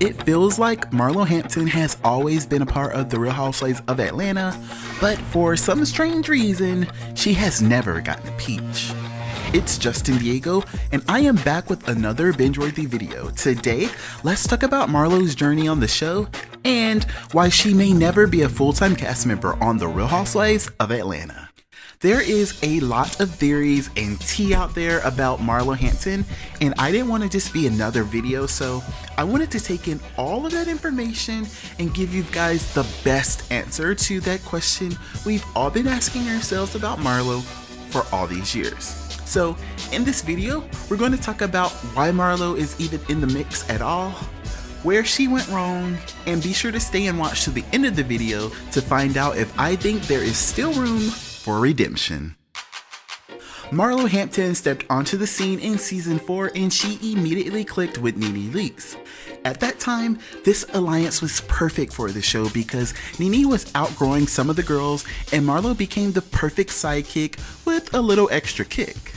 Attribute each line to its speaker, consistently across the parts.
Speaker 1: It feels like Marlo Hampton has always been a part of the Real Housewives of Atlanta, but for some strange reason, she has never gotten a peach. It's Justin Diego, and I am back with another binge-worthy video. Today, let's talk about Marlo's journey on the show and why she may never be a full-time cast member on the Real Housewives of Atlanta. There is a lot of theories and tea out there about Marlo Hampton, and I didn't want to just be another video, so I wanted to take in all of that information and give you guys the best answer to that question we've all been asking ourselves about Marlo for all these years. So in this video, we're going to talk about why Marlo is even in the mix at all, where she went wrong, and be sure to stay and watch to the end of the video to find out if I think there is still room for redemption. Marlo Hampton stepped onto the scene in season 4 and she immediately clicked with NeNe Leakes. At that time, this alliance was perfect for the show because NeNe was outgrowing some of the girls and Marlo became the perfect sidekick with a little extra kick.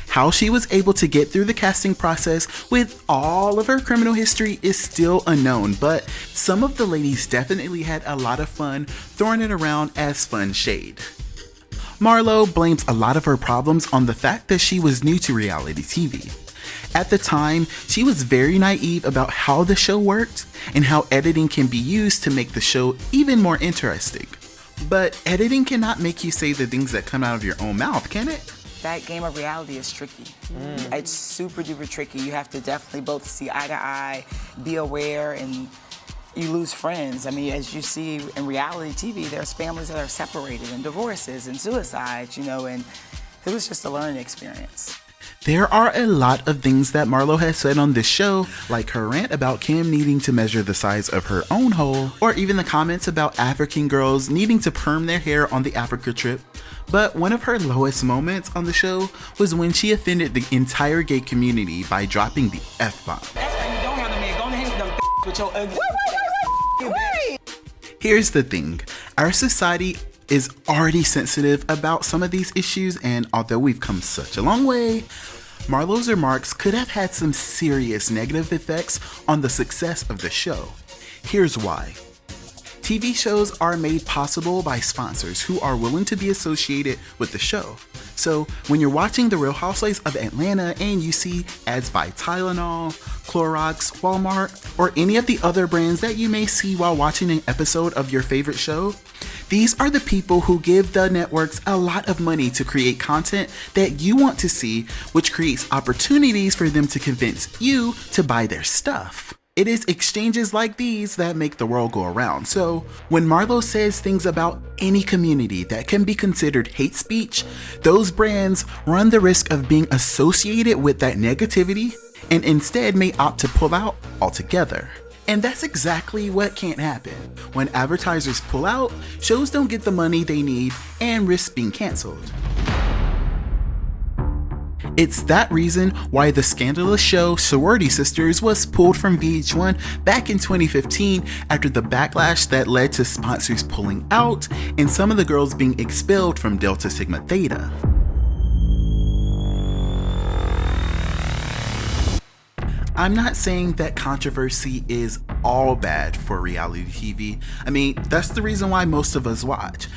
Speaker 1: How she was able to get through the casting process with all of her criminal history is still unknown, but some of the ladies definitely had a lot of fun throwing it around as fun shade. Marlo blames a lot of her problems on the fact that she was new to reality TV. At the time, she was very naive about how the show worked and how editing can be used to make the show even more interesting. But editing cannot make you say the things that come out of your own mouth, can it?
Speaker 2: That game of reality is tricky. It's super duper tricky. You have to definitely both see eye to eye, be aware, and you lose friends. I mean, as you see in reality TV, there's families that are separated and divorces and suicides, and it was just a learning experience.
Speaker 1: There are a lot of things that Marlo has said on this show, like her rant about Kim needing to measure the size of her own hole, or even the comments about African girls needing to perm their hair on the Africa trip. But one of her lowest moments on the show was when she offended the entire gay community by dropping the F-bomb. Here's the thing, our society is already sensitive about some of these issues, and although we've come such a long way, Marlo's remarks could have had some serious negative effects on the success of the show. Here's why. TV shows are made possible by sponsors who are willing to be associated with the show. So when you're watching The Real Housewives of Atlanta and you see ads by Tylenol, Clorox, Walmart, or any of the other brands that you may see while watching an episode of your favorite show, these are the people who give the networks a lot of money to create content that you want to see, which creates opportunities for them to convince you to buy their stuff. It is exchanges like these that make the world go around. So when Marlo says things about any community that can be considered hate speech, those brands run the risk of being associated with that negativity and instead may opt to pull out altogether. And that's exactly what can't happen. When advertisers pull out, shows don't get the money they need and risk being canceled. It's that reason why the scandalous show Sorority Sisters was pulled from VH1 back in 2015 after the backlash that led to sponsors pulling out and some of the girls being expelled from Delta Sigma Theta. I'm not saying that controversy is all bad for reality TV. I mean, that's the reason why most of us watch.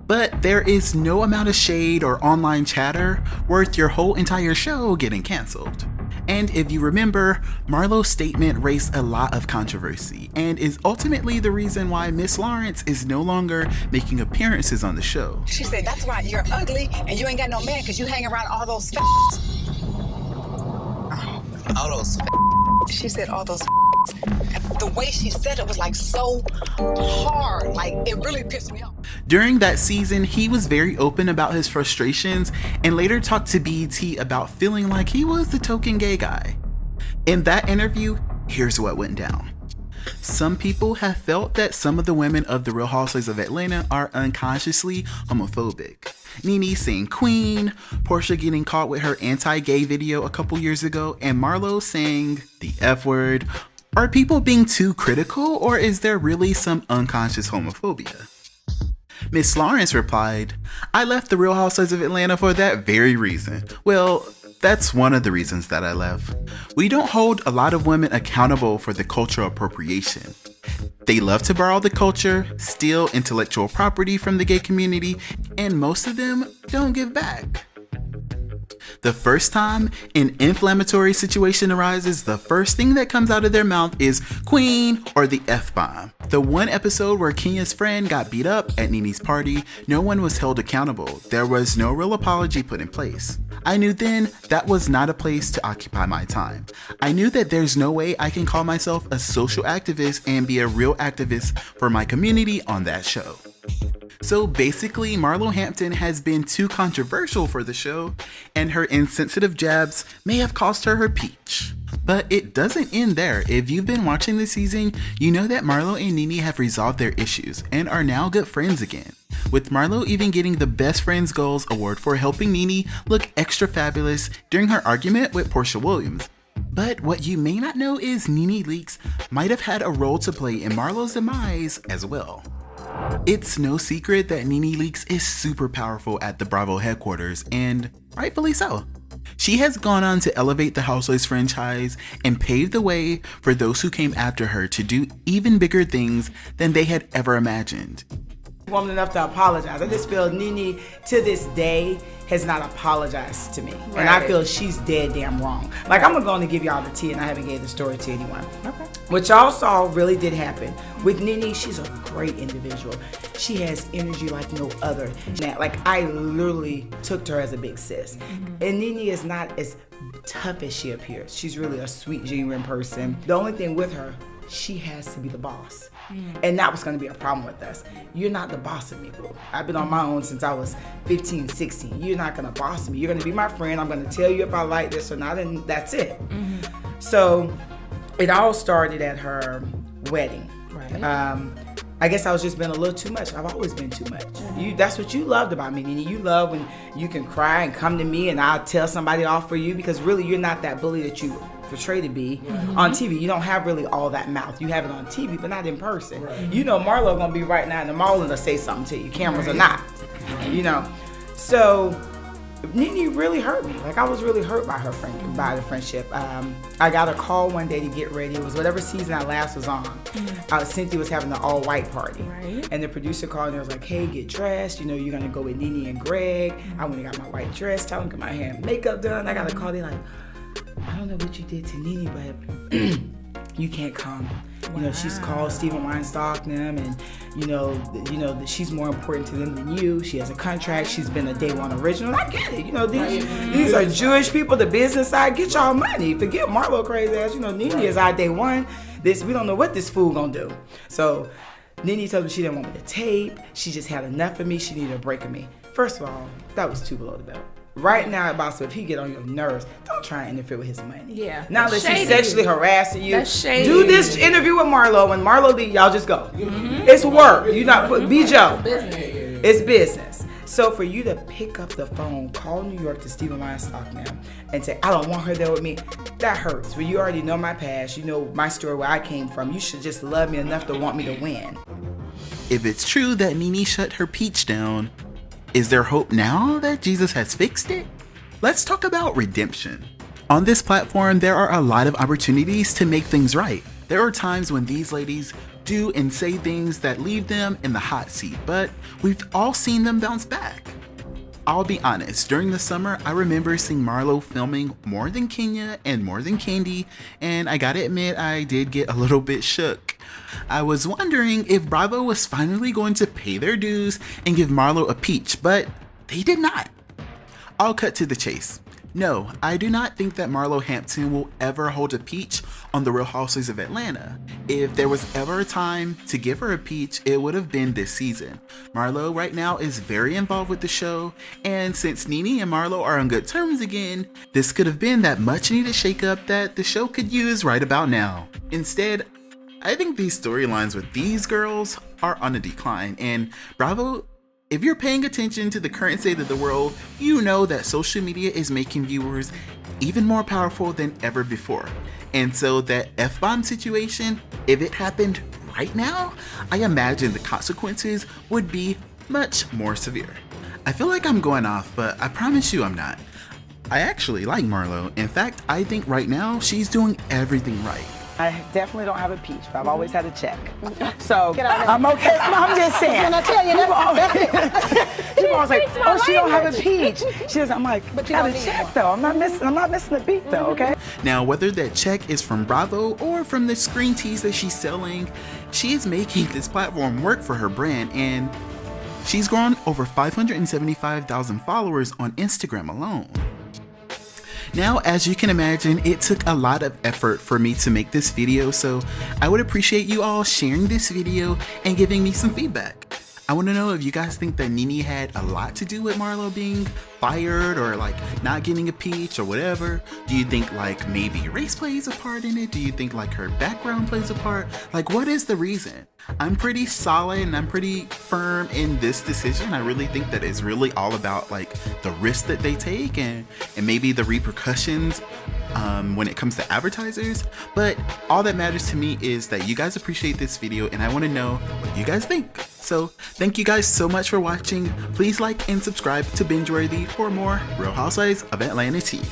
Speaker 1: But there is no amount of shade or online chatter worth your whole entire show getting canceled. And if you remember, Marlo's statement raised a lot of controversy and is ultimately the reason why Miss Lawrence is no longer making appearances on the show.
Speaker 3: She said, that's why you're ugly and you ain't got no man because you hang around all those f***s. All those f***s. She said all those f***s. The way she said it was like so hard, like it really pissed me off.
Speaker 1: During that season, he was very open about his frustrations and later talked to BET about feeling like he was the token gay guy. In that interview, here's what went down. Some people have felt that some of the women of the Real Housewives of Atlanta are unconsciously homophobic. NeNe saying queen, Portia getting caught with her anti-gay video a couple years ago, and Marlo saying the F word. Are people being too critical, or is there really some unconscious homophobia? Miss Lawrence replied, I left the Real Housewives of Atlanta for that very reason. Well, That's one of the reasons that I left. We don't hold a lot of women accountable for the cultural appropriation. They love to borrow the culture, steal intellectual property from the gay community, and most of them don't give back. The first time an inflammatory situation arises, the first thing that comes out of their mouth is Queen or the F-bomb. The one episode where Kenya's friend got beat up at NeNe's party, no one was held accountable. There was no real apology put in place. I knew then that was not a place to occupy my time. I knew that there's no way I can call myself a social activist and be a real activist for my community on that show. So basically, Marlo Hampton has been too controversial for the show, and her insensitive jabs may have cost her her peach. But it doesn't end there. If you've been watching this season, you know that Marlo and NeNe have resolved their issues and are now good friends again, with Marlo even getting the Best Friends Goals award for helping NeNe look extra fabulous during her argument with Portia Williams. But what you may not know is NeNe Leakes might have had a role to play in Marlo's demise as well. It's no secret that NeNe Leakes is super powerful at the Bravo headquarters, and rightfully so. She has gone on to elevate the Housewives franchise and pave the way for those who came after her to do even bigger things than they had ever imagined.
Speaker 2: Woman enough to apologize. I just feel NeNe to this day has not apologized to me. Right. And I feel she's dead damn wrong. Like, I'm going to give y'all the tea, and I haven't gave the story to anyone. Okay. What y'all saw really did happen. With NeNe, she's a great individual. She has energy like no other. Like, I literally took her as a big sis. Mm-hmm. And NeNe is not as tough as she appears. She's really a sweet, genuine person. The only thing with her, she has to be the boss. And that was going to be a problem with us. You're not the boss of me, boo. I've been on my own since I was 15, 16. You're not going to boss me. You're going to be my friend. I'm going to tell you if I like this or not, and that's it. Mm-hmm. So it all started at her wedding. Right. I guess I was just being a little too much. I've always been too much. That's what you loved about me, NeNe. You love when you can cry and come to me and I'll tell somebody off for you, because really you're not that bully that you portray to be on TV. You don't have really all that mouth. You have it on TV, but not in person. Right. You know Marlo gonna be right now in the mall and say something to you, cameras or not. You know, so NeNe really hurt me. Like, I was really hurt by the friendship. I got a call one day to get ready. It was whatever season I last was on. Cynthia was having the all-white party, and the producer called and was like, "Hey, get dressed. You know you're gonna go with NeNe and Greg." I went and got my white dress, tell them to get my hair and makeup done. I got a call. They're like, "I don't know what you did to NeNe, but you can't come. You know, she's called Stephen Weinstock them, and you know she's more important to them than you. She has a contract. She's been a day one original." I get it. You know, these are Jewish people. The business side, get y'all money. Forget Marlo crazy ass. You know, NeNe is our day one. We don't know what this fool gonna do. So NeNe told me she didn't want me to tape. She just had enough of me. She needed a break of me. First of all, that was too below the belt. Right now, boss, if he get on your nerves, don't try and interfere with his money. Yeah. Now that he's sexually harassing you, do this interview with Marlo. When Marlo leave, y'all just go. Mm-hmm. It's work. You not be Joe. It's business. So for you to pick up the phone, call New York to Stephen Weinstock now, and say, "I don't want her there with me," that hurts. Well, you already know my past. You know my story, where I came from. You should just love me enough to want me to win.
Speaker 1: If it's true that NeNe shut her peach down, is there hope now that Jesus has fixed it? Let's talk about redemption. On this platform, there are a lot of opportunities to make things right. There are times when these ladies do and say things that leave them in the hot seat, but we've all seen them bounce back. I'll be honest, during the summer, I remember seeing Marlo filming More Than Kenya and More Than Candy, and I gotta admit, I did get a little bit shook. I was wondering if Bravo was finally going to pay their dues and give Marlo a peach, but they did not. I'll cut to the chase. No, I do not think that Marlo Hampton will ever hold a peach on the Real Housewives of Atlanta. If there was ever a time to give her a peach, it would have been this season. Marlo right now is very involved with the show, and since NeNe and Marlo are on good terms again, this could have been that much needed shakeup that the show could use right about now. Instead, I think these storylines with these girls are on a decline, and Bravo, if you're paying attention to the current state of the world, you know that social media is making viewers even more powerful than ever before. And so that F-bomb situation, if it happened right now, I imagine the consequences would be much more severe. I feel like I'm going off, but I promise you I'm not. I actually like Marlo. In fact, I think right now she's doing everything right.
Speaker 2: I definitely don't have a peach, but I've always had a check. So I'm okay. I'm just saying.
Speaker 3: When I tell you, that's
Speaker 2: People always like, oh, she don't have a peach. She doesn't. I'm like,
Speaker 3: But you
Speaker 2: got a
Speaker 3: don't need
Speaker 2: check
Speaker 3: one.
Speaker 2: though. I'm not missing the beat though. Okay.
Speaker 1: Now, whether that check is from Bravo or from the screen teas that she's selling, she is making this platform work for her brand, and she's grown over 575,000 followers on Instagram alone. Now, as you can imagine, it took a lot of effort for me to make this video, so I would appreciate you all sharing this video and giving me some feedback. I want to know if you guys think that NeNe had a lot to do with Marlo being fired or like not getting a peach or whatever. Do you think like maybe race plays a part in it? Do you think like her background plays a part? Like, what is the reason? I'm pretty solid and I'm pretty firm in this decision. I really think that it's really all about like the risk that they take and maybe the repercussions when it comes to advertisers. But all that matters to me is that you guys appreciate this video and I want to know what you guys think. So thank you guys so much for watching. Please like and subscribe to Binge-worthy for more Real Housewives of Atlanta tea.